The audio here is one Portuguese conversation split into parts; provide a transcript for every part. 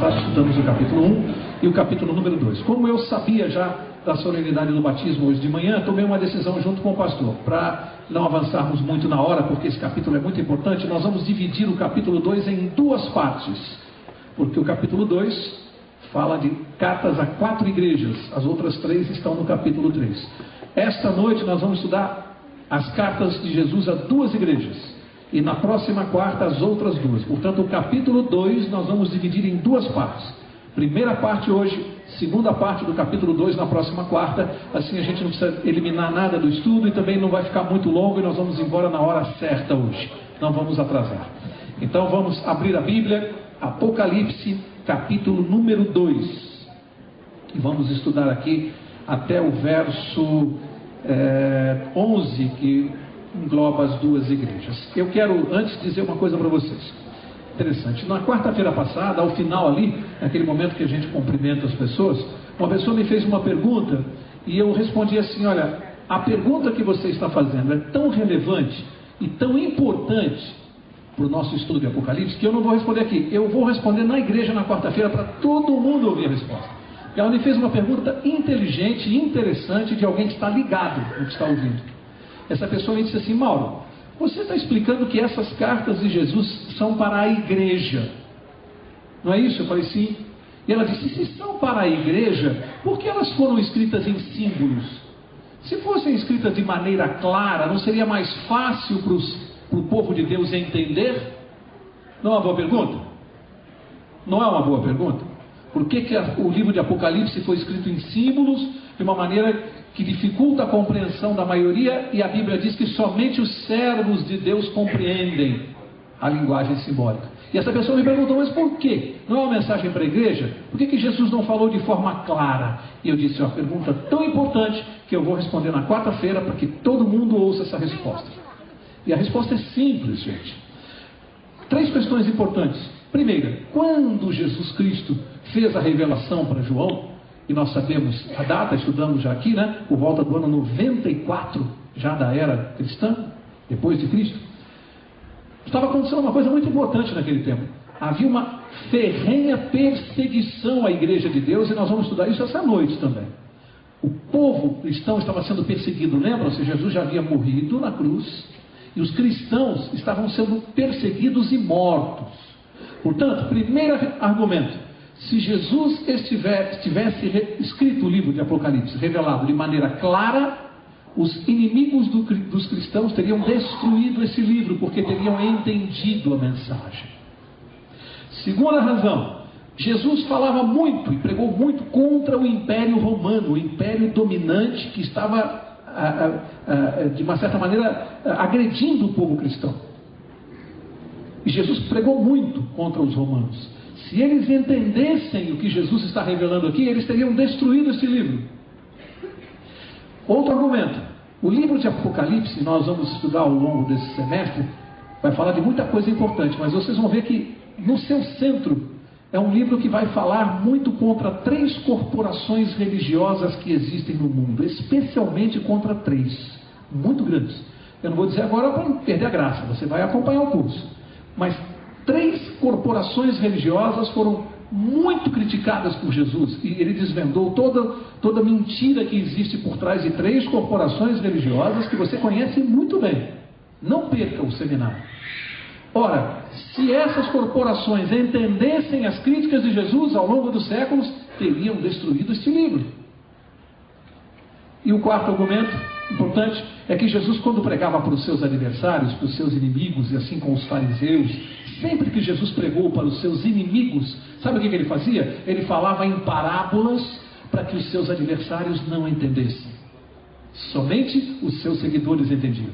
estudamos o capítulo 1 e o capítulo número 2. Como eu sabia já da solenidade do batismo hoje de manhã, tomei uma decisão junto com o pastor, para não avançarmos muito na hora, porque esse capítulo é muito importante. Nós vamos dividir o capítulo 2 em duas partes, porque o capítulo 2 fala de cartas a 4 igrejas, as outras 3 estão no capítulo 3. Esta noite nós vamos estudar as cartas de Jesus a 2 igrejas, e na próxima quarta as outras 2. Portanto, o capítulo 2 nós vamos dividir em 2 partes. Primeira parte hoje, segunda parte do capítulo 2 na próxima quarta. Assim a gente não precisa eliminar nada do estudo e também não vai ficar muito longo, e nós vamos embora na hora certa hoje, não vamos atrasar. Então vamos abrir a Bíblia, Apocalipse, capítulo número 2, e vamos estudar aqui até o verso 11, que engloba as 2 igrejas. Eu quero antes dizer uma coisa para vocês, interessante. Na quarta-feira passada, ao final ali, naquele momento que a gente cumprimenta as pessoas, uma pessoa me fez uma pergunta, e eu respondi assim: olha, a pergunta que você está fazendo é tão relevante e tão importante para o nosso estudo de Apocalipse, que eu não vou responder aqui, eu vou responder na igreja na quarta-feira, para todo mundo ouvir a resposta. Ela me fez uma pergunta inteligente e interessante de alguém que está ligado no que está ouvindo. Essa pessoa me disse assim: Mauro, você está explicando que essas cartas de Jesus são para a igreja, não é isso? Eu falei: sim. E ela disse: se são para a igreja, por que elas foram escritas em símbolos? Se fossem escritas de maneira clara, não seria mais fácil para o povo de Deus entender? Não é uma boa pergunta? Não é uma boa pergunta? Por que o livro de Apocalipse foi escrito em símbolos, de uma maneira que dificulta a compreensão da maioria, e a Bíblia diz que somente os servos de Deus compreendem a linguagem simbólica? E essa pessoa me perguntou: mas por quê? Não é uma mensagem para a igreja? Por que Jesus não falou de forma clara? E eu disse: é uma pergunta tão importante que eu vou responder na quarta-feira, para que todo mundo ouça essa resposta. E a resposta é simples, gente. 3 questões importantes. Primeira, quando Jesus Cristo fez a revelação para João, e nós sabemos a data, estudamos já aqui, né? Por volta do ano 94, já da era cristã, depois de Cristo, estava acontecendo uma coisa muito importante naquele tempo. Havia uma ferrenha perseguição à igreja de Deus, e nós vamos estudar isso essa noite também. O povo cristão estava sendo perseguido, lembram-se? Jesus já havia morrido na cruz, e os cristãos estavam sendo perseguidos e mortos. Portanto, primeiro argumento: se Jesus tivesse escrito o livro de Apocalipse, revelado de maneira clara, os inimigos dos cristãos teriam destruído esse livro, porque teriam entendido a mensagem. Segunda razão: Jesus falava muito e pregou muito contra o Império Romano, o império dominante que estava, de uma certa maneira, agredindo o povo cristão. E Jesus pregou muito contra os romanos. Se eles entendessem o que Jesus está revelando aqui, eles teriam destruído esse livro. Outro argumento: o livro de Apocalipse, nós vamos estudar ao longo desse semestre, vai falar de muita coisa importante, mas vocês vão ver que no seu centro é um livro que vai falar muito contra 3 corporações religiosas que existem no mundo, especialmente contra 3 muito grandes. Eu não vou dizer agora para não perder a graça, você vai acompanhar o curso. Mas 3 corporações religiosas foram muito criticadas por Jesus, e ele desvendou toda mentira que existe por trás de 3 corporações religiosas que você conhece muito bem. Não perca o seminário. Ora, se essas corporações entendessem as críticas de Jesus ao longo dos séculos, teriam destruído este livro. E o quarto argumento importante é que Jesus, quando pregava para os seus adversários, para os seus inimigos, e assim com os fariseus, sempre que Jesus pregou para os seus inimigos, sabe o que ele fazia? Ele falava em parábolas para que os seus adversários não entendessem. Somente os seus seguidores entendiam.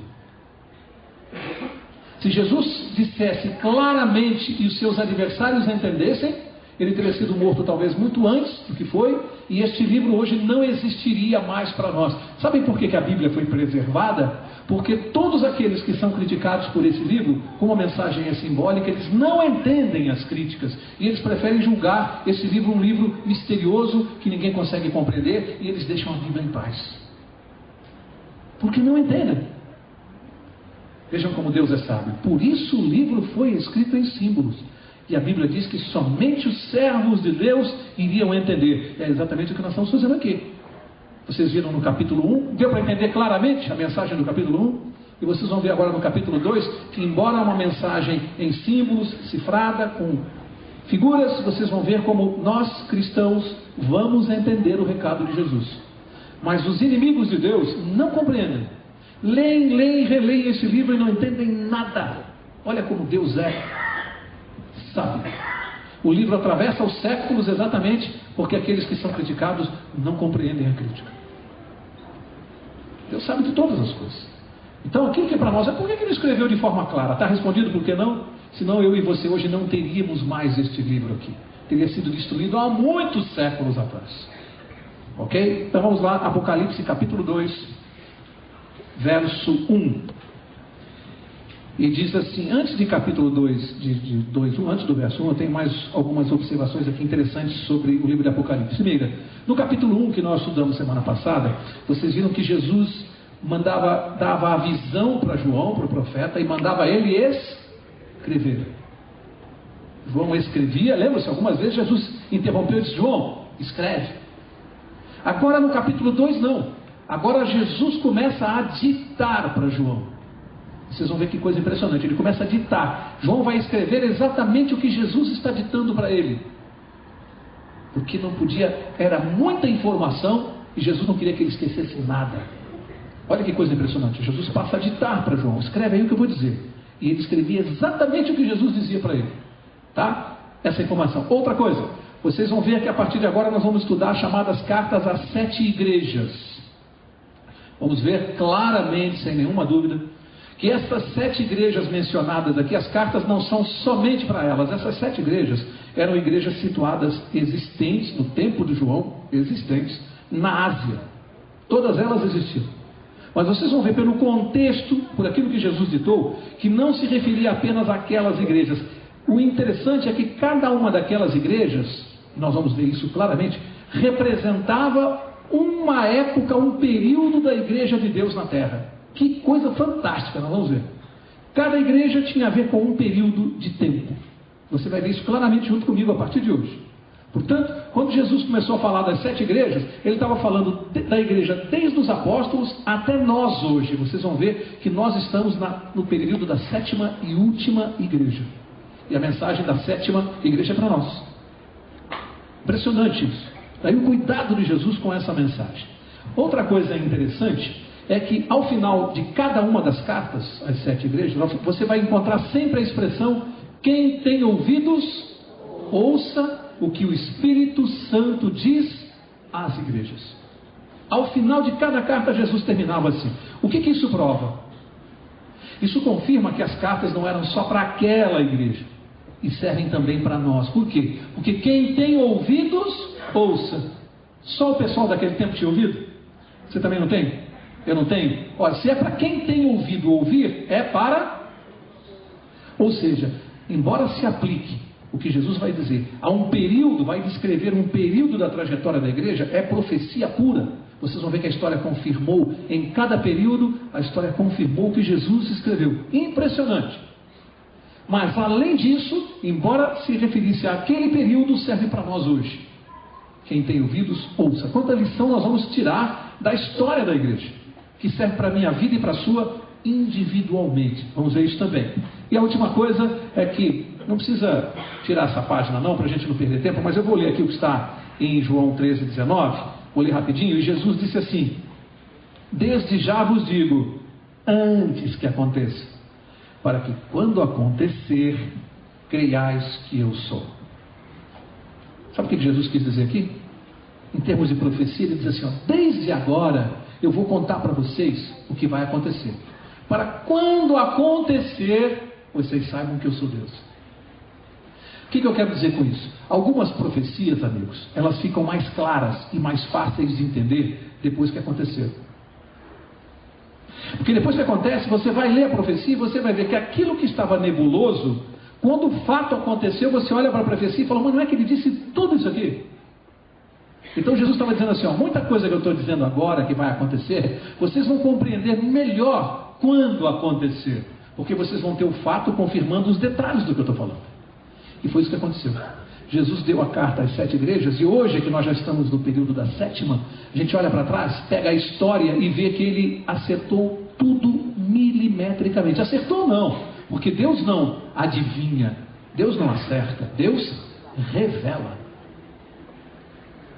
Se Jesus dissesse claramente e os seus adversários entendessem, ele teria sido morto talvez muito antes do que foi, e este livro hoje não existiria mais para nós. Sabem por que a Bíblia foi preservada? Porque todos aqueles que são criticados por esse livro, como a mensagem é simbólica, eles não entendem as críticas, e eles preferem julgar esse livro um livro misterioso, que ninguém consegue compreender, e eles deixam a Bíblia em paz, porque não entendem. Vejam como Deus é sábio. Por isso o livro foi escrito em símbolos. E a Bíblia diz que somente os servos de Deus iriam entender. É exatamente o que nós estamos fazendo aqui. Vocês viram no capítulo 1, deu para entender claramente a mensagem do capítulo 1? E vocês vão ver agora no capítulo 2, que embora uma mensagem em símbolos, cifrada, com figuras, vocês vão ver como nós cristãos vamos entender o recado de Jesus. Mas os inimigos de Deus não compreendem. Leem e releem esse livro e não entendem nada. Olha como Deus é sábio. O livro atravessa os séculos exatamente porque aqueles que são criticados não compreendem a crítica. Deus sabe de todas as coisas. Então aquilo que é para nós é por que ele escreveu de forma clara? Está respondido por que não? Senão eu e você hoje não teríamos mais este livro aqui. Teria sido destruído há muitos séculos atrás. Ok? Então vamos lá, Apocalipse capítulo 2, verso 1. E diz assim, antes de capítulo 2, antes do verso 1, eu tenho mais algumas observações aqui interessantes sobre o livro de Apocalipse. Primeiro, no capítulo 1 que nós estudamos semana passada, vocês viram que Jesus dava a visão para João, para o profeta, e mandava ele escrever. João escrevia, lembra-se, algumas vezes Jesus interrompeu e disse, João, escreve. Agora no capítulo 2 não. Agora Jesus começa a ditar para João. Vocês vão ver que coisa impressionante. Ele começa a ditar. João vai escrever exatamente o que Jesus está ditando para ele. Porque não podia, era muita informação e Jesus não queria que ele esquecesse nada. Olha que coisa impressionante. Jesus passa a ditar para João. Escreve aí o que eu vou dizer. E ele escrevia exatamente o que Jesus dizia para ele. Tá? Essa informação. Outra coisa. Vocês vão ver que a partir de agora nós vamos estudar as chamadas cartas às 7 igrejas. Vamos ver claramente, sem nenhuma dúvida, que essas 7 igrejas mencionadas aqui, as cartas não são somente para elas. Essas 7 igrejas eram igrejas situadas existentes, no tempo de João, existentes, na Ásia. Todas elas existiam. Mas vocês vão ver pelo contexto, por aquilo que Jesus ditou, que não se referia apenas àquelas igrejas. O interessante é que cada uma daquelas igrejas, nós vamos ver isso claramente, representava uma época, um período da igreja de Deus na terra. Que coisa fantástica, nós vamos ver. Cada igreja tinha a ver com um período de tempo. Você vai ver isso claramente junto comigo a partir de hoje. Portanto, quando Jesus começou a falar das 7 igrejas, ele estava falando da igreja desde os apóstolos até nós hoje. Vocês vão ver que nós estamos no período da 7ª e última igreja. E a mensagem da 7ª igreja é para nós. Impressionante isso. Daí o cuidado de Jesus com essa mensagem. Outra coisa interessante é que ao final de cada uma das cartas às 7 igrejas, você vai encontrar sempre a expressão: quem tem ouvidos, ouça o que o Espírito Santo diz às igrejas. Ao final de cada carta, Jesus terminava assim. O que isso prova? Isso confirma que as cartas não eram só para aquela igreja, e servem também para nós. Por quê? Porque quem tem ouvidos, ouça. Só o pessoal daquele tempo tinha ouvido? Você também não tem? Eu não tenho? Olha, se é para quem tem ouvido ouvir, é para... Ou seja, embora se aplique o que Jesus vai dizer a um período, vai descrever um período da trajetória da igreja, é profecia pura. Vocês vão ver que a história confirmou, em cada período, a história confirmou o que Jesus escreveu. Impressionante. Mas além disso, embora se referisse àquele período, serve para nós hoje. Quem tem ouvidos, ouça. Quanta lição nós vamos tirar da história da igreja, que serve para a minha vida e para a sua individualmente. Vamos ver isso também. E a última coisa é que, não precisa tirar essa página não, para a gente não perder tempo, mas eu vou ler aqui o que está em João 13:19, vou ler rapidinho, e Jesus disse assim: desde já vos digo, antes que aconteça, para que quando acontecer, creiais que eu sou. Sabe o que Jesus quis dizer aqui? Em termos de profecia, ele diz assim, ó, desde agora eu vou contar para vocês o que vai acontecer, para quando acontecer, vocês saibam que eu sou Deus. O que eu quero dizer com isso? Algumas profecias, amigos, elas ficam mais claras e mais fáceis de entender depois que aconteceram. Porque depois que acontece, você vai ler a profecia e você vai ver que aquilo que estava nebuloso, quando o fato aconteceu, você olha para a profecia e fala, mas não é que ele disse tudo isso aqui? Então Jesus estava dizendo assim, ó, muita coisa que eu estou dizendo agora que vai acontecer, vocês vão compreender melhor quando acontecer, porque vocês vão ter o fato confirmando os detalhes do que eu estou falando. E foi isso que aconteceu. Jesus deu a carta às 7 igrejas, e hoje que nós já estamos no período da 7ª, a gente olha para trás, pega a história e vê que ele acertou tudo milimetricamente. Acertou não, porque Deus não adivinha, Deus não acerta, Deus revela.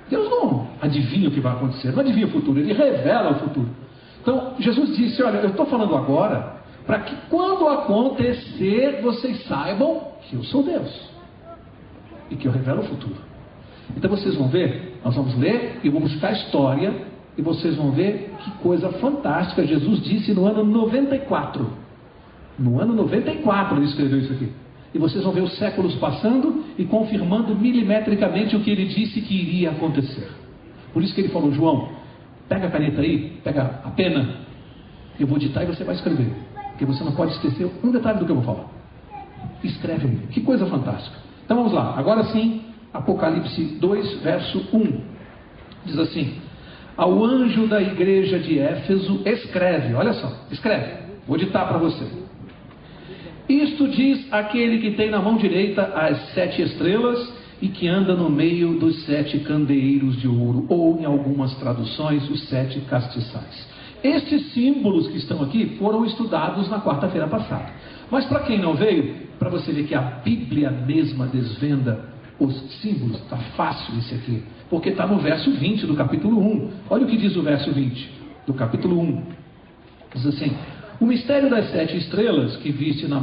Deus não adivinha o que vai acontecer, não adivinha o futuro, ele revela o futuro. Então Jesus disse, olha, eu estou falando agora para que quando acontecer vocês saibam que eu sou Deus e que eu revelo o futuro. Então vocês vão ver, nós vamos ler e vou buscar a história e vocês vão ver que coisa fantástica Jesus disse no ano 94. No ano 94 ele escreveu isso aqui. E vocês vão ver os séculos passando e confirmando milimetricamente o que ele disse que iria acontecer. Por isso que ele falou, João, pega a caneta aí, pega a pena, eu vou ditar e você vai escrever. Porque você não pode esquecer um detalhe do que eu vou falar. Escreve aí. Que coisa fantástica. Então vamos lá, agora sim, Apocalipse 2, verso 1. Diz assim, ao anjo da igreja de Éfeso, escreve, olha só, escreve, vou ditar para você. Isto diz aquele que tem na mão direita as 7 estrelas e que anda no meio dos 7 candeeiros de ouro, ou em algumas traduções, os 7 castiçais. Estes símbolos que estão aqui foram estudados na quarta-feira passada. Mas para quem não veio, para você ver que a Bíblia mesma desvenda os símbolos, está fácil isso aqui, porque está no verso 20 do capítulo 1. Olha o que diz o verso 20 do capítulo 1. Diz assim, o mistério das 7 estrelas que viste na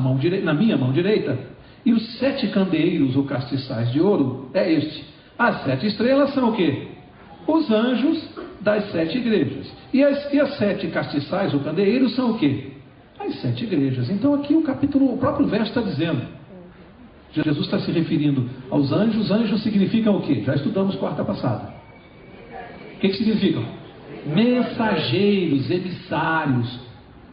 minha mão direita, e os 7 candeeiros ou castiçais de ouro, é este. As 7 estrelas são o quê? Os anjos das 7 igrejas. E as 7 castiçais ou candeeiros são o quê? As 7 igrejas. Então aqui o próprio verso está dizendo, Jesus está se referindo aos anjos. Anjos significam o quê? Já estudamos quarta passada. O que significam? Mensageiros, emissários.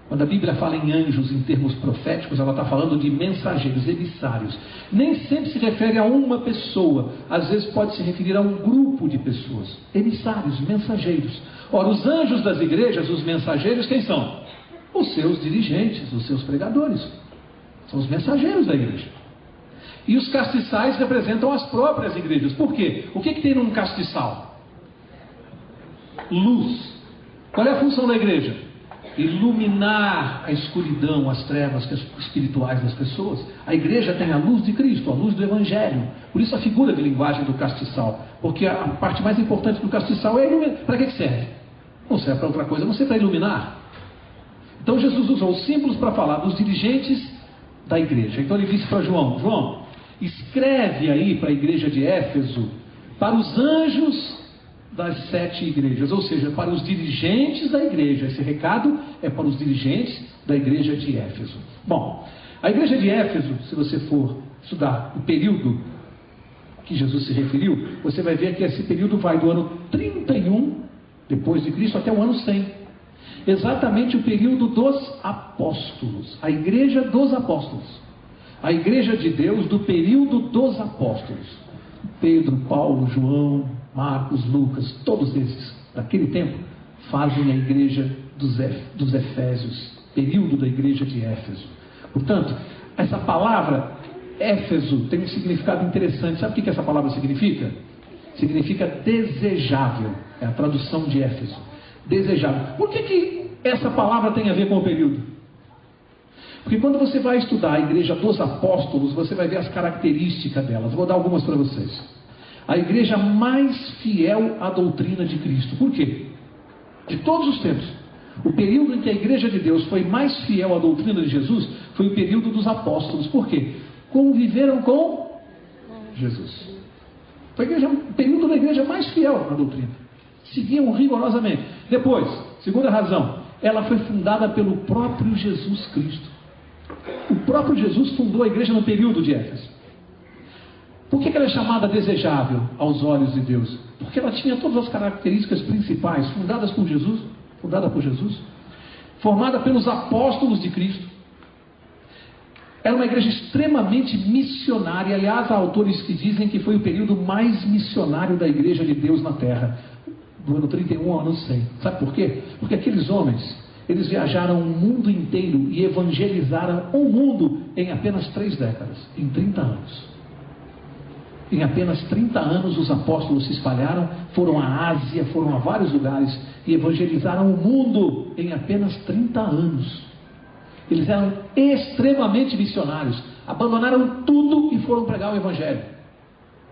Quando a Bíblia fala em anjos em termos proféticos, ela está falando de mensageiros, emissários. Nem sempre se refere a uma pessoa, às vezes pode se referir a um grupo de pessoas. Emissários, mensageiros. Ora, os anjos das igrejas, os mensageiros, quem são? Os seus dirigentes, os seus pregadores. São os mensageiros da igreja. E os castiçais representam as próprias igrejas. Por quê? O que tem num castiçal? Luz. Qual é a função da igreja? Iluminar a escuridão, as trevas espirituais das pessoas. A igreja tem a luz de Cristo, a luz do Evangelho. Por isso a figura de linguagem do castiçal. Porque a parte mais importante do castiçal é iluminar. Para que serve? Não serve para outra coisa, não serve para iluminar. Então Jesus usou os símbolos para falar dos dirigentes da igreja. Então ele disse para João, João, escreve aí para a igreja de Éfeso, para os anjos das 7 igrejas, ou seja, para os dirigentes da igreja. Esse recado é para os dirigentes da igreja de Éfeso. Bom, a igreja de Éfeso, se você for estudar o período que Jesus se referiu, você vai ver que esse período vai do ano 31 depois de Cristo até o ano 100. Exatamente o período dos apóstolos, a igreja dos apóstolos, a igreja de Deus do período dos apóstolos. Pedro, Paulo, João, Marcos, Lucas, todos esses, daquele tempo, fazem a igreja dos Efésios, período da igreja de Éfeso. Portanto, essa palavra Éfeso tem um significado interessante. Sabe o que essa palavra significa? Significa desejável, é a tradução de Éfeso. Desejável. Por que essa palavra tem a ver com o período? Porque quando você vai estudar a igreja dos apóstolos, você vai ver as características delas. Vou dar algumas para vocês. A igreja mais fiel à doutrina de Cristo. Por quê? De todos os tempos, o período em que a igreja de Deus foi mais fiel à doutrina de Jesus foi o período dos apóstolos. Por quê? Conviveram com Jesus. Foi o período da igreja mais fiel à doutrina. Seguiam rigorosamente. Depois, segunda razão, ela foi fundada pelo próprio Jesus Cristo. O próprio Jesus fundou a igreja no período de Éfeso. Por que ela é chamada desejável aos olhos de Deus? Porque ela tinha todas as características principais, fundada por Jesus, formada pelos apóstolos de Cristo. Era uma igreja extremamente missionária. Aliás, há autores que dizem que foi o período mais missionário da igreja de Deus na terra, do ano 31 ao ano 100. Sabe por quê? Porque aqueles homens, eles viajaram o mundo inteiro e evangelizaram o mundo em apenas 3 décadas, em 30 anos. Em apenas 30 anos os apóstolos se espalharam, foram à Ásia, foram a vários lugares e evangelizaram o mundo em apenas 30 anos. Eles eram extremamente missionários, abandonaram tudo e foram pregar o Evangelho.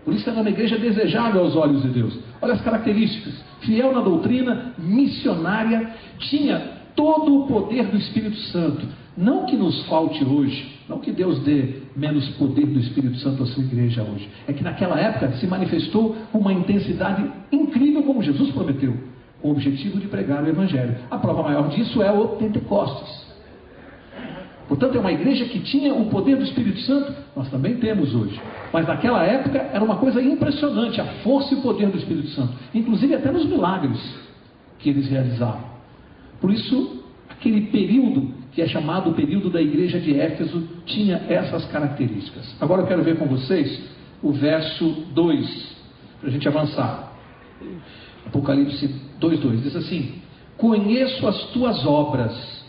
Por isso era uma igreja desejável aos olhos de Deus. Olha as características: fiel na doutrina, missionária, tinha todo o poder do Espírito Santo. Não que nos falte hoje, não que Deus dê menos poder do Espírito Santo à sua igreja hoje. É que naquela época se manifestou com uma intensidade incrível, como Jesus prometeu, com o objetivo de pregar o Evangelho. A prova maior disso é o Pentecostes. Portanto, é uma igreja que tinha o poder do Espírito Santo, nós também temos hoje. Mas naquela época era uma coisa impressionante, a força e o poder do Espírito Santo. Inclusive até nos milagres que eles realizavam. Por isso, aquele período, que é chamado o período da igreja de Éfeso, tinha essas características. Agora eu quero ver com vocês o verso 2, para a gente avançar. Apocalipse 2:2 diz assim: conheço as tuas obras,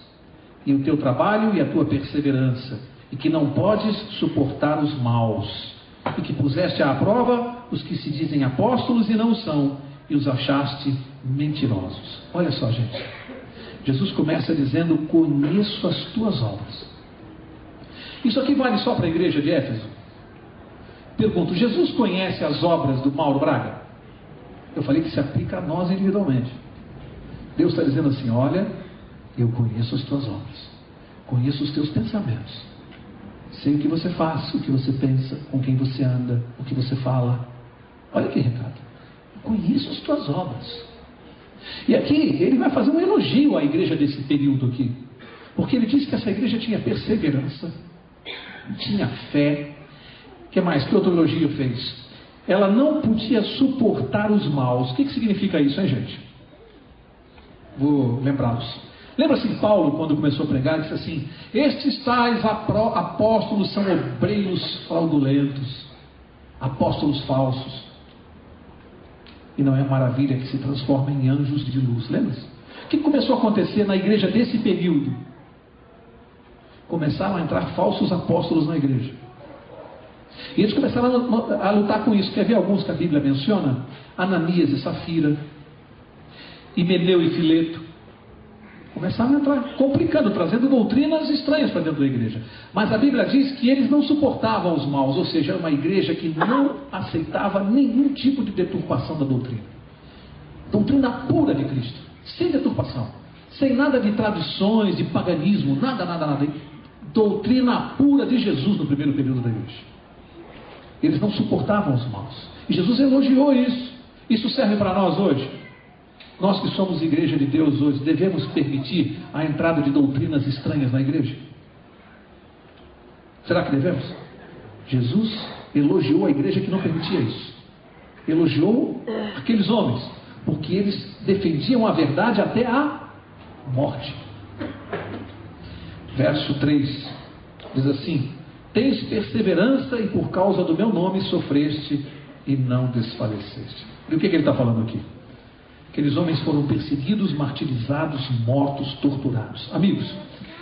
e o teu trabalho e a tua perseverança, e que não podes suportar os maus, e que puseste à prova os que se dizem apóstolos e não são, e os achaste mentirosos. Olha só, gente, Jesus começa dizendo: conheço as tuas obras. Isso aqui vale só para a igreja de Éfeso? Pergunto: Jesus conhece as obras do Mauro Braga? Eu falei que se aplica a nós individualmente. Deus está dizendo assim: olha, eu conheço as tuas obras, conheço os teus pensamentos, sei o que você faz, o que você pensa, com quem você anda, o que você fala. Olha que recado: eu conheço as tuas obras. E aqui ele vai fazer um elogio à igreja desse período aqui, porque ele diz que essa igreja tinha perseverança, tinha fé. O que mais? Que outro elogio fez? Ela não podia suportar os maus. O que significa isso, hein, gente? Vou lembrá-los. Lembra-se de Paulo, quando começou a pregar, disse assim: estes tais apóstolos são obreiros fraudulentos, apóstolos falsos. E não é maravilha que se transforma em anjos de luz. Lembra-se? O que começou a acontecer na igreja desse período? Começaram a entrar falsos apóstolos na igreja. E eles começaram a lutar com isso. Quer ver alguns que a Bíblia menciona? Ananias e Safira, Himeneu e Fileto. Começaram a entrar, complicando, trazendo doutrinas estranhas para dentro da igreja. Mas a Bíblia diz que eles não suportavam os maus, ou seja, era uma igreja que não aceitava nenhum tipo de deturpação da doutrina. Doutrina pura de Cristo, sem deturpação, sem nada de tradições, de paganismo, nada. Doutrina pura de Jesus no primeiro período da igreja. Eles não suportavam os maus. E Jesus elogiou isso. Isso serve para nós hoje. Nós que somos igreja de Deus hoje, devemos permitir a entrada de doutrinas estranhas na igreja? Será que devemos? Jesus elogiou a igreja que não permitia isso. Elogiou aqueles homens, porque eles defendiam a verdade até a morte. Verso 3 diz assim: tens perseverança e por causa do meu nome sofreste e não desfaleceste. E o que ele está falando aqui? Aqueles homens foram perseguidos, martirizados, mortos, torturados. Amigos,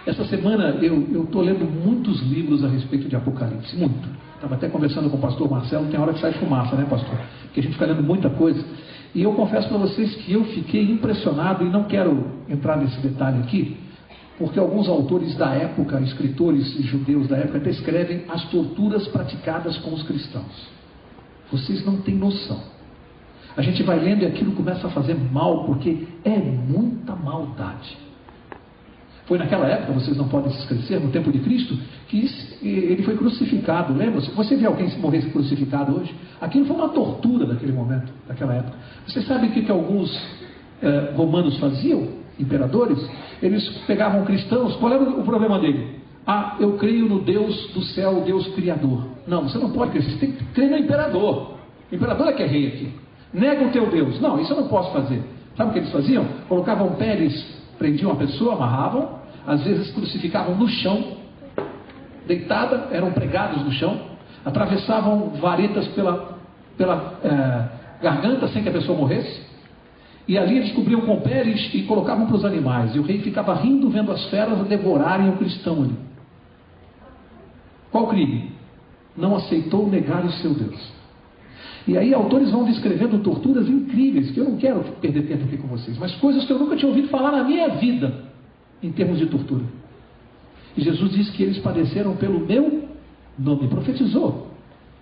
essa semana eu estou lendo muitos livros a respeito de Apocalipse, muito. Estava até conversando com o pastor Marcelo, tem hora que sai fumaça, né, pastor? Porque a gente fica lendo muita coisa. E eu confesso para vocês que eu fiquei impressionado, e não quero entrar nesse detalhe aqui, porque alguns autores da época, escritores judeus da época, descrevem as torturas praticadas com os cristãos. Vocês não têm noção. A gente vai lendo e aquilo começa a fazer mal, porque é muita maldade. Foi naquela época, vocês não podem se esquecer, no tempo de Cristo, que ele foi crucificado. Lembra? Se você vê alguém morrer crucificado hoje, aquilo foi uma tortura daquele momento, daquela época. Você sabe o que alguns romanos faziam, imperadores? Eles pegavam cristãos. Qual era o problema dele? Ah, eu creio no Deus do céu, o Deus criador. Não, você não pode crer, você tem que crer no imperador. O imperador é que é rei aqui. Nega o teu Deus. Não, isso eu não posso fazer. Sabe o que eles faziam? Colocavam peles, prendiam a pessoa, amarravam, às vezes crucificavam no chão, deitada, eram pregados no chão, atravessavam varetas pela garganta sem que a pessoa morresse, e ali eles cobriam com peles e colocavam para os animais, e o rei ficava rindo vendo as feras devorarem o cristão ali. Qual crime? Não aceitou negar o seu Deus. E aí autores vão descrevendo torturas incríveis, que eu não quero perder tempo aqui com vocês, mas coisas que eu nunca tinha ouvido falar na minha vida, em termos de tortura. E Jesus disse que eles padeceram pelo meu nome, profetizou.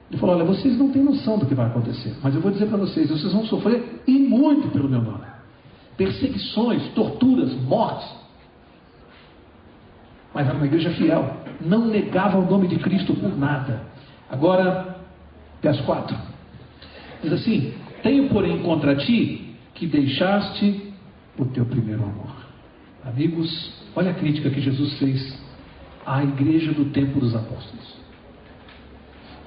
Ele falou: olha, vocês não têm noção do que vai acontecer, mas eu vou dizer para vocês, vocês vão sofrer e muito pelo meu nome. Perseguições, torturas, mortes. Mas era uma igreja fiel, não negava o nome de Cristo por nada. Agora, verso 4, diz assim: tenho porém contra ti que deixaste o teu primeiro amor. Amigos, olha a crítica que Jesus fez à igreja do tempo dos apóstolos.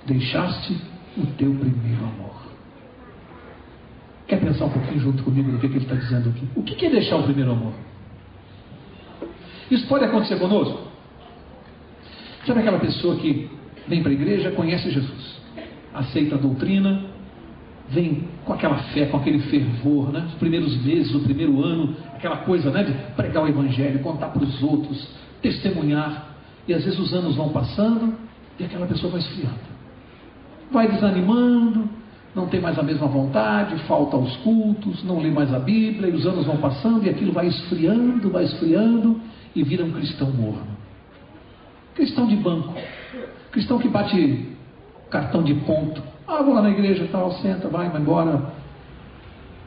Deixaste o teu primeiro amor. Quer pensar um pouquinho junto comigo no que ele está dizendo aqui? O que é deixar o primeiro amor? Isso pode acontecer conosco? Sabe aquela pessoa que vem para a igreja, conhece Jesus, aceita a doutrina, vem com aquela fé, com aquele fervor, né? Os primeiros meses, o primeiro ano, aquela coisa, né, de pregar o evangelho, contar para os outros, testemunhar, e às vezes os anos vão passando e aquela pessoa vai esfriando, vai desanimando, não tem mais a mesma vontade, falta aos cultos, não lê mais a Bíblia, e os anos vão passando e aquilo vai esfriando e vira um cristão morno, cristão de banco, cristão que bate cartão de ponto. Vou lá na igreja, tal, senta, vai embora,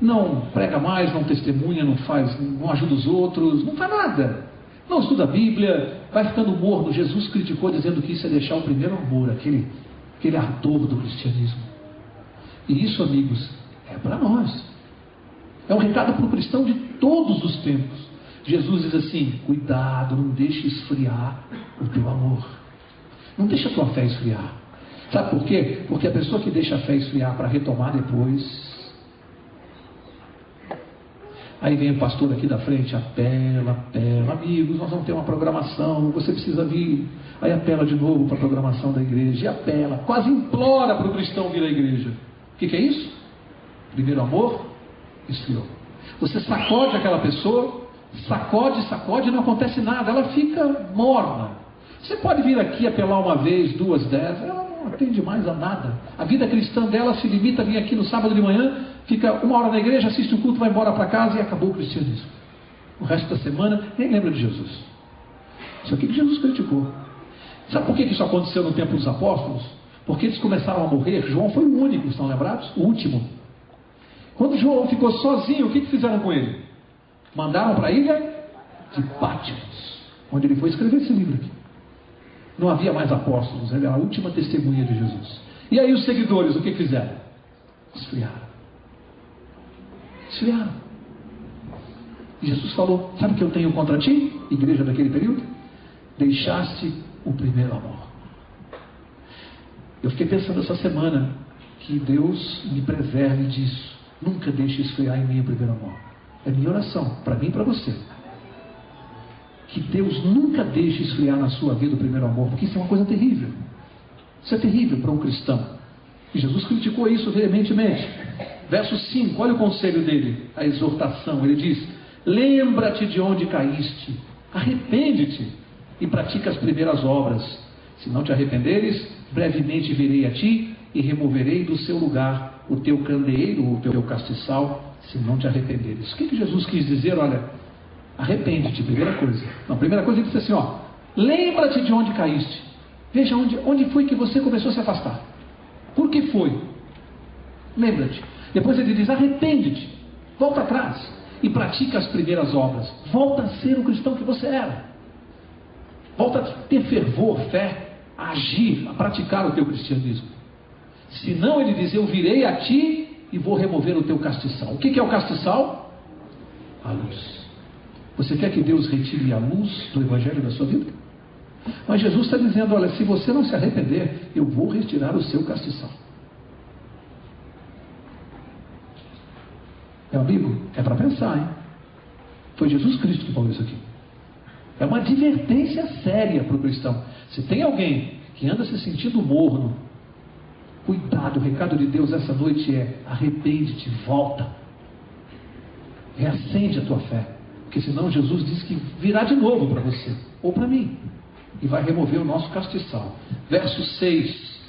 não prega mais, não testemunha, não ajuda os outros, não faz nada, não estuda a Bíblia, vai ficando morno. Jesus criticou dizendo que isso é deixar o primeiro amor, aquele ardor do cristianismo. E isso, amigos, é para nós, é um recado para o cristão de todos os tempos. Jesus diz assim: cuidado, não deixe esfriar o teu amor, não deixa a tua fé esfriar. Sabe por quê? Porque a pessoa que deixa a fé esfriar para retomar depois, aí vem o pastor aqui da frente, apela, amigos, nós vamos ter uma programação, você precisa vir, aí apela de novo para a programação da igreja, e apela, quase implora para o cristão vir à igreja. O que é isso? Primeiro amor, esfriou. Você sacode aquela pessoa, sacode, não acontece nada, ela fica morna. Você pode vir aqui apelar uma vez, 2, 10, ela não atende mais a nada. A vida cristã dela se limita a vir aqui no sábado de manhã, fica 1 hora na igreja, assiste o culto, vai embora para casa e acabou o cristianismo. O resto da semana nem lembra de Jesus. Isso aqui que Jesus criticou. Sabe por que isso aconteceu no tempo dos apóstolos? Porque eles começaram a morrer. João foi o único, estão lembrados? O último. Quando João ficou sozinho, o que fizeram com ele? Mandaram para a ilha de Pátimos, onde ele foi escrever esse livro aqui. Não havia mais apóstolos, ele era a última testemunha de Jesus. E aí os seguidores, o que fizeram? Esfriaram. E Jesus falou: sabe o que eu tenho contra ti, igreja daquele período? Deixaste o primeiro amor. Eu fiquei pensando essa semana que Deus me preserve disso. Nunca deixe esfriar em mim o primeiro amor. É minha oração, para mim e para você. Que Deus nunca deixe esfriar na sua vida o primeiro amor, porque isso é uma coisa terrível. Isso é terrível para um cristão. E Jesus criticou isso veementemente. Verso 5, olha o conselho dele, a exortação. Ele diz: lembra-te de onde caíste, arrepende-te e pratica as primeiras obras. Se não te arrependeres, brevemente virei a ti e removerei do seu lugar o teu candeeiro, o teu castiçal, se não te arrependeres. O que Jesus quis dizer? Olha, arrepende-te, primeira coisa. Não, primeira coisa ele disse assim, lembra-te de onde caíste. Veja onde foi que você começou a se afastar. Por que foi? Lembra-te. Depois ele diz: arrepende-te, volta atrás e pratica as primeiras obras. Volta a ser o cristão que você era. Volta a ter fervor, fé, a agir, a praticar o teu cristianismo. Senão ele diz: eu virei a ti e vou remover o teu castiçal. O que é o castiçal? A luz. Você quer que Deus retire a luz do evangelho da sua vida? Mas Jesus está dizendo: olha, se você não se arrepender, eu vou retirar o seu castiçal. Meu amigo, é para pensar, hein? Foi Jesus Cristo que falou isso aqui. É uma advertência séria para o cristão. Se tem alguém que anda se sentindo morno, cuidado, o recado de Deus essa noite é: arrepende-te, volta, reacende a tua fé, porque senão Jesus diz que virá de novo para você, ou para mim, e vai remover o nosso castiçal. Verso 6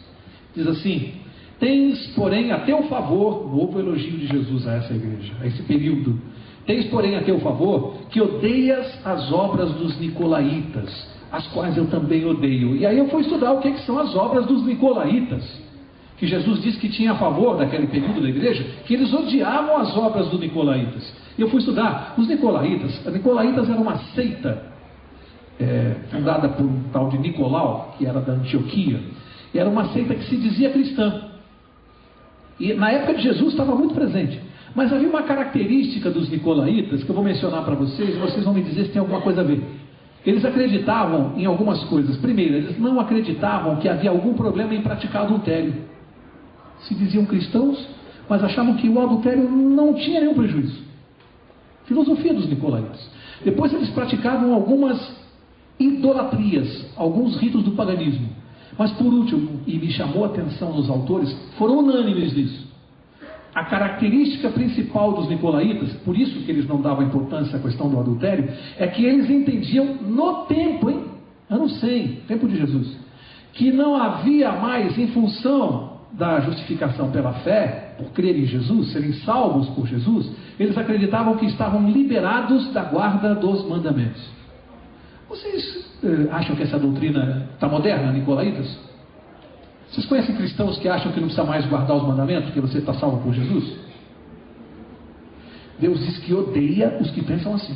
diz assim: Tens, porém, a teu favor, novo elogio de Jesus a essa igreja, a esse período. Tens, porém, a teu favor, que odeias as obras dos nicolaítas, as quais eu também odeio. E aí eu fui estudar o que são as obras dos nicolaítas, que Jesus disse que tinha a favor daquele período da igreja, que eles odiavam as obras dos nicolaítas. E eu fui estudar os nicolaítas. Os nicolaítas era uma seita fundada por um tal de Nicolau, que era da Antioquia. E era uma seita que se dizia cristã. E na época de Jesus estava muito presente. Mas havia uma característica dos nicolaítas que eu vou mencionar para vocês, e vocês vão me dizer se tem alguma coisa a ver. Eles acreditavam em algumas coisas. Primeiro, eles não acreditavam que havia algum problema em praticar adultério. Se diziam cristãos, mas achavam que o adultério não tinha nenhum prejuízo. Filosofia dos nicolaítas. Depois eles praticavam algumas idolatrias, alguns ritos do paganismo. Mas por último, e me chamou a atenção dos autores, foram unânimes nisso. A característica principal dos nicolaítas, por isso que eles não davam importância à questão do adultério, é que eles entendiam no tempo, ano 100, tempo de Jesus, que não havia mais, em função da justificação pela fé, por crer em Jesus, serem salvos por Jesus, eles acreditavam que estavam liberados da guarda dos mandamentos. Vocês acham que essa doutrina está moderna, nicolaítas? Vocês conhecem cristãos que acham que não precisa mais guardar os mandamentos, porque você está salvo por Jesus? Deus diz que odeia os que pensam assim.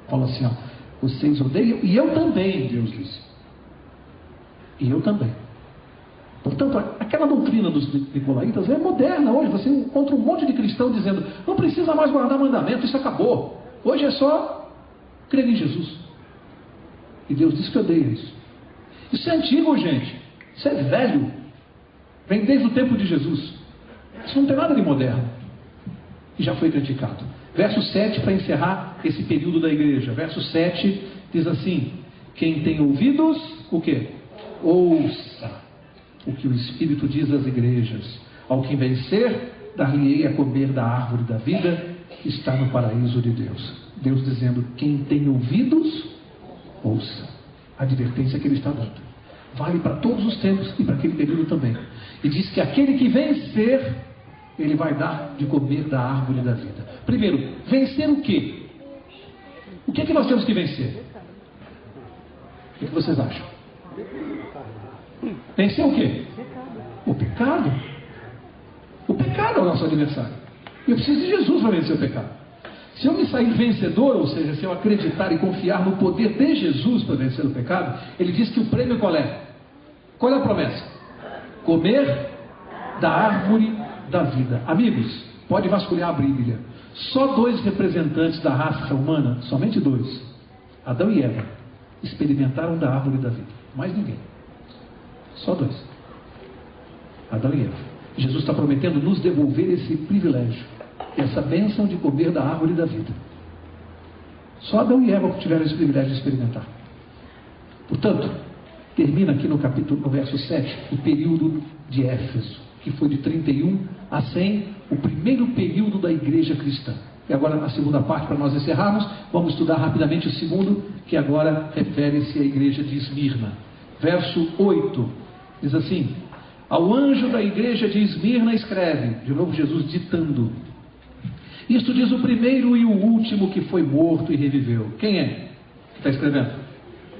Fala assim, ó, vocês odeiam, e eu também, Deus diz. E eu também. Portanto, aquela doutrina dos nicolaítas é moderna hoje. Você encontra um monte de cristão dizendo, não precisa mais guardar mandamento, isso acabou. Hoje é só crer em Jesus. E Deus diz que odeia isso. Isso é antigo, gente. Isso é velho. Vem desde o tempo de Jesus. Isso não tem nada de moderno. E já foi criticado. Verso 7, para encerrar esse período da igreja. Verso 7 diz assim: quem tem ouvidos, o quê? Ouça o que o Espírito diz às igrejas. Ao que vencer, dar-lhe-ei a comer da árvore da vida que está no paraíso de Deus. Deus dizendo, quem tem ouvidos, ouça. A advertência que ele está dando. Vale para todos os tempos e para aquele período também. E diz que aquele que vencer, ele vai dar de comer da árvore da vida. Primeiro, vencer o quê? O que é que nós temos que vencer? O que vocês acham? Vencer o quê? O pecado. O pecado é o nosso adversário. Eu preciso de Jesus para vencer o pecado. Se eu me sair vencedor, ou seja, se eu acreditar e confiar no poder de Jesus para vencer o pecado, ele diz que o prêmio qual é? Qual é a promessa? Comer da árvore da vida. Amigos, pode vasculhar a Bíblia. Só 2 representantes da raça humana, somente 2, Adão e Eva, experimentaram da árvore da vida. Mais ninguém. Só 2. Adão e Eva. Jesus está prometendo nos devolver esse privilégio, essa bênção de comer da árvore da vida. Só Adão e Eva tiveram esse privilégio de experimentar. Portanto, termina aqui no verso 7, o período de Éfeso, que foi de 31 a 100, o primeiro período da igreja cristã. E agora a segunda parte, para nós encerrarmos, vamos estudar rapidamente o segundo, que agora refere-se à igreja de Esmirna. Verso 8, diz assim: ao anjo da igreja de Esmirna escreve, de novo Jesus ditando, isto diz o primeiro e o último que foi morto e reviveu. Quem é que está escrevendo?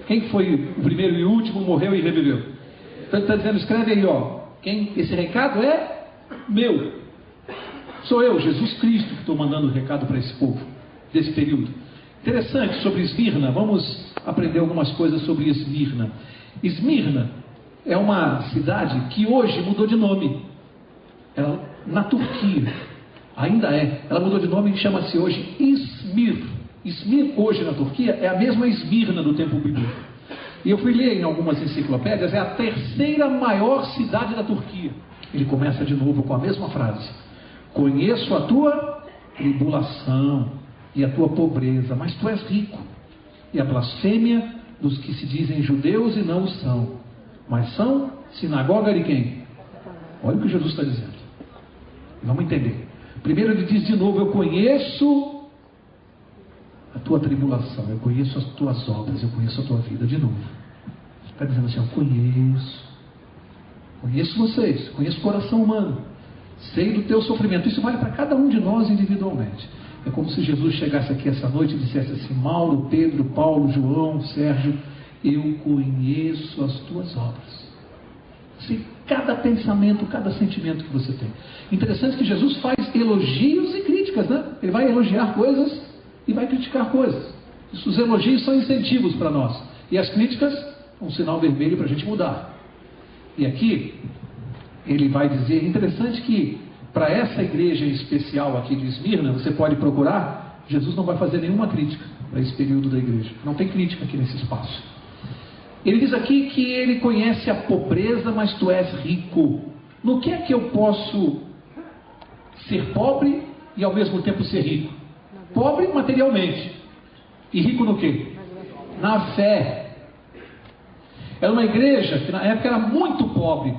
Quem foi o primeiro e o último, morreu e reviveu? Então ele está dizendo, escreve aí, ó. Esse recado é meu. Sou eu, Jesus Cristo, que estou mandando o recado para esse povo, desse período. Interessante sobre Esmirna, vamos aprender algumas coisas sobre Esmirna. Esmirna é uma cidade que hoje mudou de nome. Ela, na Turquia, ainda é. Ela mudou de nome e chama-se hoje Izmir. Izmir, hoje na Turquia, é a mesma Esmirna do tempo bíblico. E eu fui ler em algumas enciclopédias, é a 3ª maior cidade da Turquia. Ele começa de novo com a mesma frase: conheço a tua tribulação e a tua pobreza, mas tu és rico. E a blasfêmia dos que se dizem judeus e não o são, mas são sinagoga de quem? Olha o que Jesus está dizendo. Vamos entender. Primeiro ele diz de novo, eu conheço a tua tribulação, eu conheço as tuas obras, eu conheço a tua vida. De novo, está dizendo assim, eu conheço. Conheço vocês, conheço o coração humano, sei do teu sofrimento. Isso vale para cada um de nós individualmente. É como se Jesus chegasse aqui essa noite e dissesse assim: Mauro, Pedro, Paulo, João, Sérgio, eu conheço as tuas obras. Sei cada pensamento, cada sentimento que você tem. Interessante que Jesus faz elogios e críticas, né? Ele vai elogiar coisas e vai criticar coisas. Os elogios são incentivos para nós. E as críticas, um sinal vermelho para a gente mudar. E aqui, ele vai dizer, interessante que para essa igreja especial aqui de Esmirna, você pode procurar, Jesus não vai fazer nenhuma crítica para esse período da igreja. Não tem crítica aqui nesse espaço. Ele diz aqui que ele conhece a pobreza, mas tu és rico. No que é que eu posso ser pobre e ao mesmo tempo ser rico? Pobre materialmente. E rico no quê? Na fé. Era uma igreja que na época era muito pobre.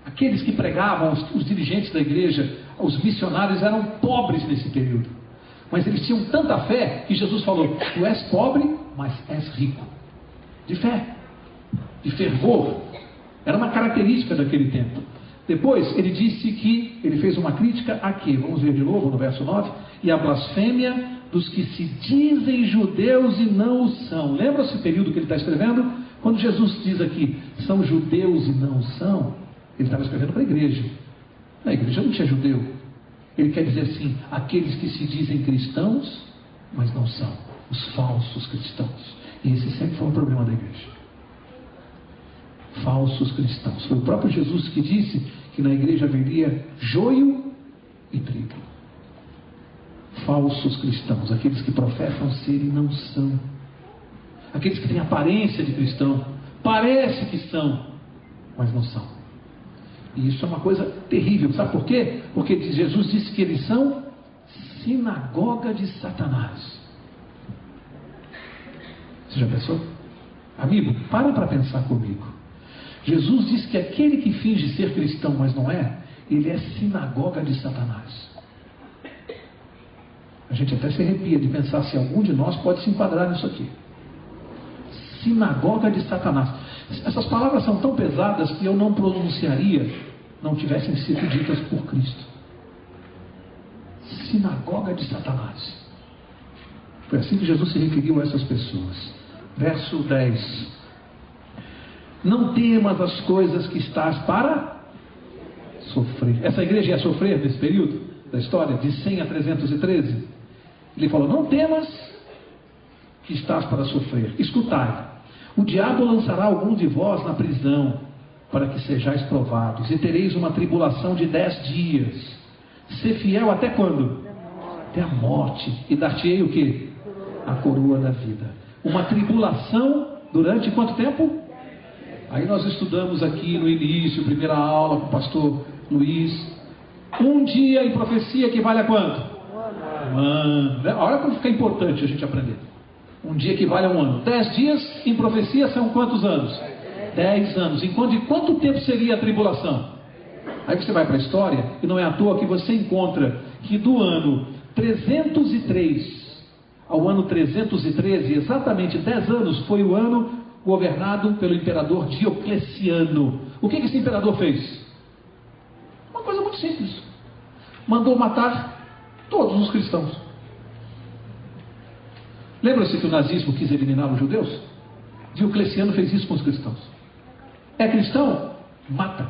Aqueles que pregavam, os dirigentes da igreja, os missionários eram pobres nesse período. Mas eles tinham tanta fé que Jesus falou: tu és pobre, mas és rico. De fé, de fervor. Era uma característica daquele tempo. Depois ele disse que ele fez uma crítica a quê? Vamos ver de novo no verso 9. E a blasfêmia dos que se dizem judeus e não o são. Lembra esse período que ele está escrevendo? Quando Jesus diz aqui, são judeus e não são, ele estava escrevendo para a igreja. A igreja não tinha judeu. Ele quer dizer assim, aqueles que se dizem cristãos, mas não são, os falsos cristãos. E esse sempre foi um problema da igreja. Falsos cristãos. Foi o próprio Jesus que disse que na igreja haveria joio e trigo. Falsos cristãos, aqueles que professam ser e não são. Aqueles que têm aparência de cristão, parece que são, mas não são. E isso é uma coisa terrível, sabe por quê? Porque Jesus disse que eles são sinagoga de Satanás. Você já pensou? Amigo, para pensar comigo. Jesus disse que aquele que finge ser cristão, mas não é, ele é sinagoga de Satanás. A gente até se arrepia de pensar se algum de nós pode se enquadrar nisso aqui. Sinagoga de Satanás. Essas palavras são tão pesadas que eu não pronunciaria, não tivessem sido ditas por Cristo. Sinagoga de Satanás. Foi assim que Jesus se referiu a essas pessoas. Verso 10. Não temas as coisas que estás para sofrer. Essa igreja ia sofrer nesse período da história, de 100 a 313. Ele falou, não temas que estás para sofrer. Escutai. O diabo lançará alguns de vós na prisão, para que sejais provados, e tereis uma tribulação de 10 dias. Ser fiel até quando? Até a morte. E dar-te-ei o quê? A coroa da vida. Uma tribulação durante quanto tempo? Aí nós estudamos aqui no início, primeira aula com o pastor Luiz. Um dia em profecia equivale a quanto? Um ano. Olha como fica importante a gente aprender. Um dia equivale a um ano. 10 dias em profecia são quantos anos? 10 anos. De quanto tempo seria a tribulação? Aí você vai para a história, e não é à toa que você encontra que do ano 303 ao ano 313, exatamente 10 anos, foi o ano governado pelo imperador Diocleciano. O que esse imperador fez? Uma coisa muito simples. Mandou matar todos os cristãos. Lembra-se que o nazismo quis eliminar os judeus? Diocleciano fez isso com os cristãos. É cristão? Mata.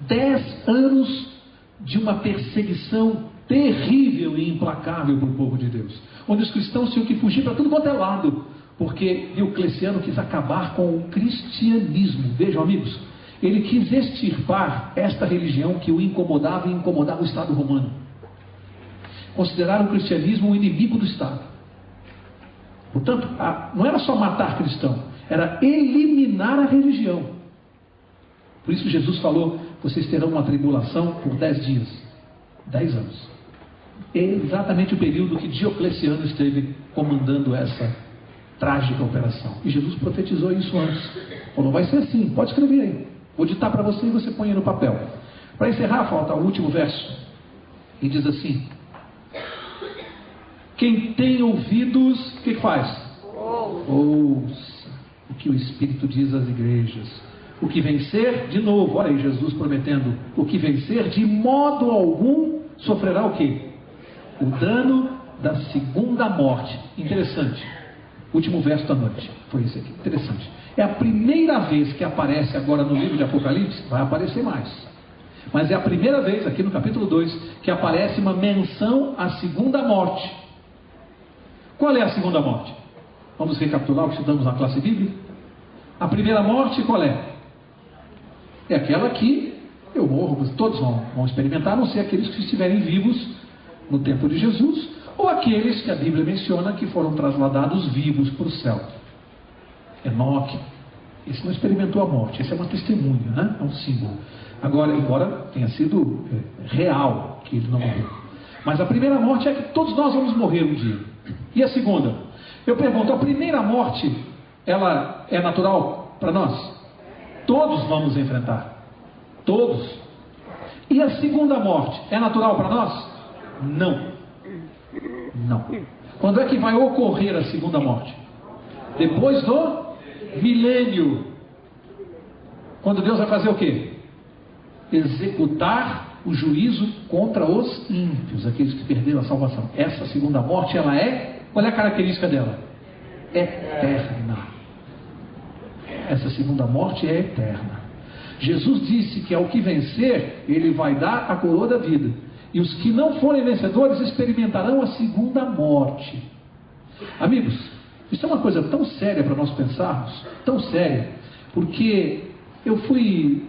10 anos de uma perseguição terrível e implacável para o povo de Deus, onde os cristãos tinham que fugir para tudo quanto é lado, porque Diocleciano quis acabar com o cristianismo. Vejam, amigos, ele quis extirpar esta religião que o incomodava e incomodava o Estado romano. Consideraram o cristianismo um inimigo do Estado. Portanto, não era só matar cristão, era eliminar a religião. Por isso Jesus falou, vocês terão uma tribulação por 10 dias. 10 anos. É exatamente o período que Diocleciano esteve comandando essa trágica operação. E Jesus profetizou isso antes. Falou, vai ser assim, pode escrever aí. Vou ditar para você e você põe aí no papel. Para encerrar, falta o último verso. E diz assim, quem tem ouvidos, o que faz? Ouça o que o Espírito diz às igrejas. O que vencer, de novo, olha aí Jesus prometendo, o que vencer de modo algum sofrerá o quê? O dano da segunda morte. Interessante. Último verso da noite, foi esse aqui, interessante. É a primeira vez que aparece agora no livro de Apocalipse, vai aparecer mais. Mas é a primeira vez, aqui no capítulo 2, que aparece uma menção à segunda morte. Qual é a segunda morte? Vamos recapitular o que estudamos na classe bíblica? A primeira morte qual é? É aquela que eu morro, todos vão experimentar, a não ser aqueles que estiverem vivos no tempo de Jesus, ou aqueles que a Bíblia menciona que foram trasladados vivos para o céu. Enoque, esse não experimentou a morte, esse é uma testemunha, né? É um símbolo. Agora, embora tenha sido real que ele não morreu. Mas a primeira morte é que todos nós vamos morrer um dia. E a segunda? Eu pergunto, a primeira morte, ela é natural para nós? Todos vamos enfrentar. Todos. E a segunda morte, é natural para nós? Não. Não. Quando é que vai ocorrer a segunda morte? Depois do milênio. Quando Deus vai fazer o quê? Executar o juízo contra os ímpios, aqueles que perderam a salvação. Essa segunda morte, ela é... Qual é a característica dela? Eterna. Essa segunda morte é eterna. Jesus disse que ao que vencer, ele vai dar a coroa da vida. E os que não forem vencedores experimentarão a segunda morte. Amigos, isso é uma coisa tão séria para nós pensarmos, tão séria, porque eu fui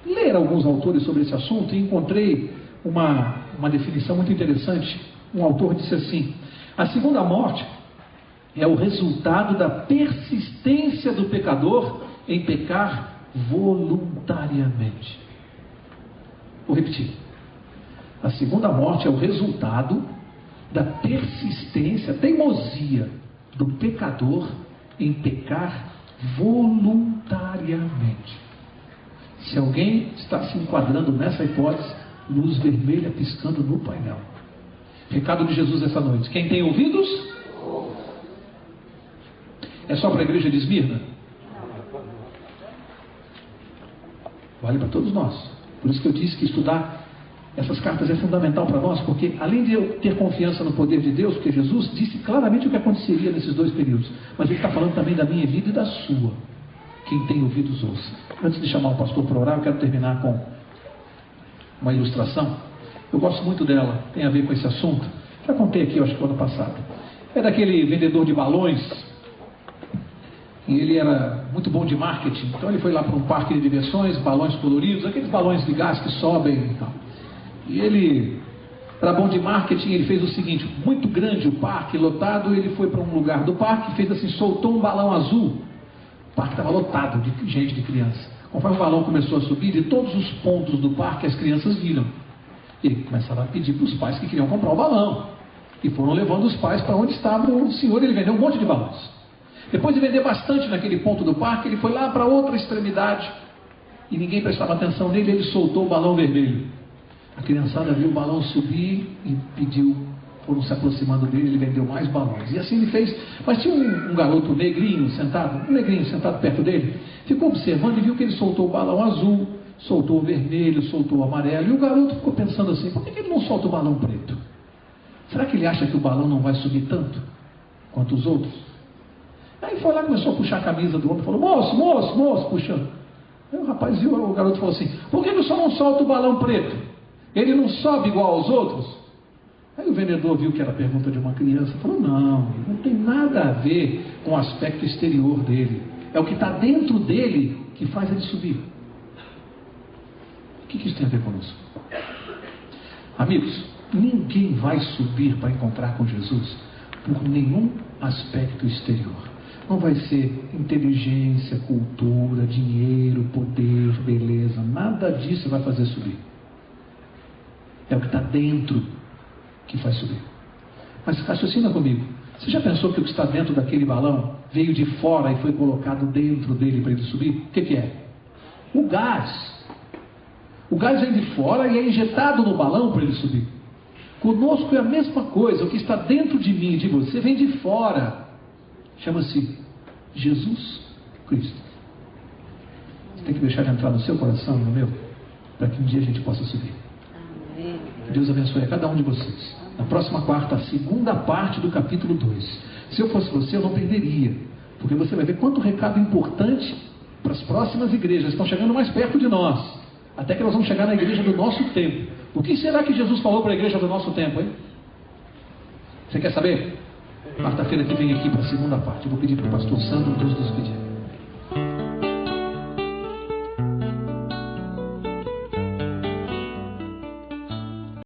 ler alguns autores sobre esse assunto e encontrei uma definição muito interessante. Um autor disse assim: a segunda morte é o resultado da persistência do pecador em pecar voluntariamente. Vou repetir. A segunda morte é o resultado da persistência, teimosia do pecador em pecar voluntariamente. Se alguém está se enquadrando nessa hipótese, luz vermelha piscando no painel. Recado de Jesus essa noite: quem tem ouvidos? É só para a igreja de Esmirna? Vale para todos nós. Por isso que eu disse que estudar essas cartas é fundamental para nós, porque além de eu ter confiança no poder de Deus, porque Jesus disse claramente o que aconteceria nesses dois períodos, mas ele está falando também da minha vida e da sua. Quem tem ouvidos ouça. Antes de chamar o pastor para orar, eu quero terminar com uma ilustração. Eu gosto muito dela, tem a ver com esse assunto. Já contei aqui, eu acho que ano passado. É daquele vendedor de balões, e ele era muito bom de marketing. Então ele foi lá para um parque de diversões, balões coloridos, aqueles balões de gás que sobem e tal. E ele era bom de marketing, ele fez o seguinte: muito grande o parque, lotado, ele foi para um lugar do parque, fez assim, soltou um balão azul. O parque estava lotado de gente, de criança. Conforme o balão começou a subir, de todos os pontos do parque as crianças viram. Ele começava a pedir para os pais que queriam comprar o balão. E foram levando os pais para onde estava o senhor, ele vendeu um monte de balões. Depois de vender bastante naquele ponto do parque, ele foi lá para outra extremidade. E ninguém prestava atenção nele, ele soltou o balão vermelho. A criançada viu o balão subir e pediu, foram se aproximando dele, ele vendeu mais balões. E assim ele fez. Mas tinha um garoto negrinho sentado perto dele, ficou observando e viu que ele soltou o balão azul, soltou o vermelho, soltou o amarelo. E o garoto ficou pensando assim: por que ele não solta o balão preto? Será que ele acha que o balão não vai subir tanto quanto os outros? Aí foi lá, começou a puxar a camisa do homem, falou: moço, puxando. Aí o rapaz viu, o garoto falou assim: por que o senhor não solta o balão preto? Ele não sobe igual aos outros? Aí o vendedor viu que era pergunta de uma criança, falou: não tem nada a ver com o aspecto exterior dele, é o que está dentro dele que faz ele subir. O que isso tem a ver conosco? Amigos, ninguém vai subir para encontrar com Jesus por nenhum aspecto exterior. Não vai ser inteligência, cultura, dinheiro, poder, beleza, nada disso vai fazer subir. É o que está dentro que faz subir. Mas raciocina comigo. Você já pensou que o que está dentro daquele balão veio de fora e foi colocado dentro dele para ele subir? O que é? O gás. O gás vem de fora e é injetado no balão para ele subir. Conosco é a mesma coisa. O que está dentro de mim e de você vem de fora. Chama-se Jesus Cristo. tem que deixar de entrar no seu coração e no meu, para que um dia a gente possa subir. Que Deus abençoe a cada um de vocês. Na próxima quarta, a segunda parte do capítulo 2. Se eu fosse você, eu não perderia, porque você vai ver quanto recado importante para as próximas igrejas. Estão chegando mais perto de nós, até que nós vamos chegar na igreja do nosso tempo. O que será que Jesus falou para a igreja do nosso tempo, hein? Você quer saber? Quarta-feira que vem aqui para a segunda parte. Eu vou pedir para o pastor Sandro nos despedir.